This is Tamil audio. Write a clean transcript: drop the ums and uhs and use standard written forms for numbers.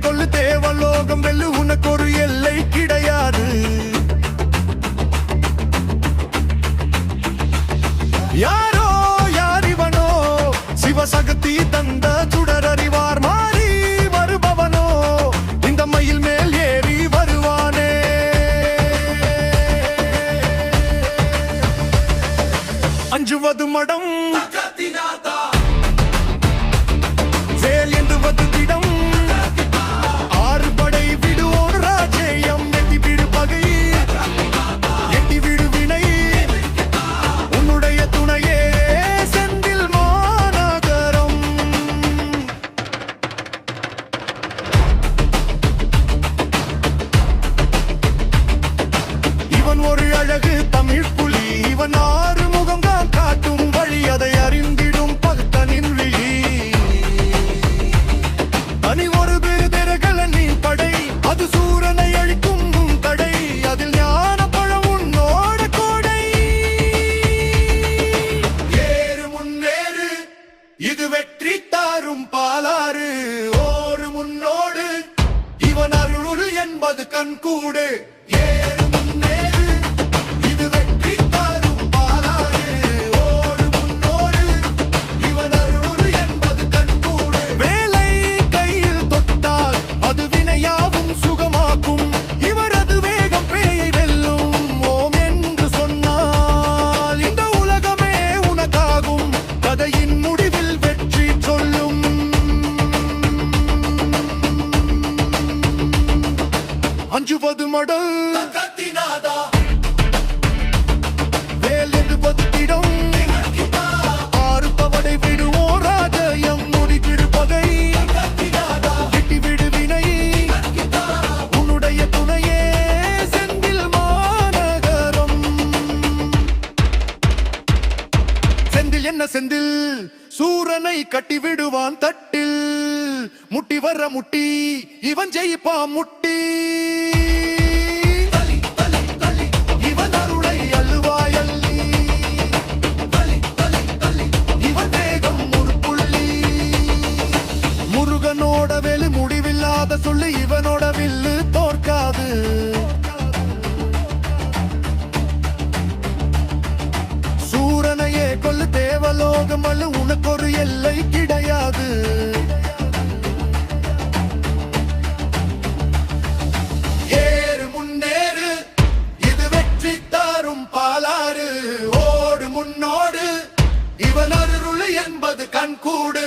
கொல்லு தேவலோகம் வெல்லு உனக்கு ஒரு எல்லை கிடையாது. யாரோ யாரிவனோ சிவசக்தி தந்த சுடரறிவார் மாறி வருபவனோ இந்த மயில் மேல் ஏறி வருவானே. அஞ்சுவது மடம் வேல் என்றுவது திடம். ஆறு படை விடுவோர் ராஜேயம் எட்டி விடு பகை எட்டி விடு வினை உன்னுடைய துணையே செந்தில் மாநகரம். இவன் ஒரு அழகு தமிழ் புலி, இவன் ஆறு முகம் தான் காட்டும் வழி, அதை அறிந்திடும் பக்தனின் விழி. தனி ஒரு பெருதெரகலனின் படை, அது சூரனை அழிக்கும் தடை, அதில் ஞான பழம் உன்னோட கோடை. ஏறு முன்னேறு இது வெற்றி தாரும் பாலாறு, ஓரு முன்னோடு இவன் அருள் என்பது கண்கூடு. ஏறு முன்னேறு இது வெற்றி தாரும் பாலாறு, ஓரு முன்னோடு இவன் அருள் என்பது கண்கூடு. வேலை கையில் தொட்டால் அது வினையாவும் சுகமாக்கும், இவரது வேகம் பேயை வெல்லும். ஓம் என்று சொன்னால் இந்த உலகமே உனக்காகும், கதையின் முடிவில் வெற்றி சொல்லும். அஞ்சுவது மடல் வேல் என்பது திடம். ஆறு பவடை விடுவோர் ராஜயம் முடித்திடு பகை எட்டி விடு வினை உன்னுடைய துணையே செந்தில் மாநகரம். செந்தில் என்ன செந்தில் சூரனை கட்டி விடுவான் தட்டில், முட்டி வர முட்டி இவன் ஜெயிப்பா முட்டி. இவன் அருளை அள்ளுவாய் அள்ளி, இவன் வேகம் ஒரு புள்ளி. முருகனோட வேலு முடிவில்லாத சொல்லு, இவனோட வில்லு தோற்காது. சூரனையே கொல்லு தேவலோகம் அல்ல உனக்கு ஒரு எல்லை கிடையாது. ஏறு முன்னேறு இது வெற்றி தாரும் பாலாறு, ஓடு முன்னோடு இவன் அருள் என்பது கண்கூடு.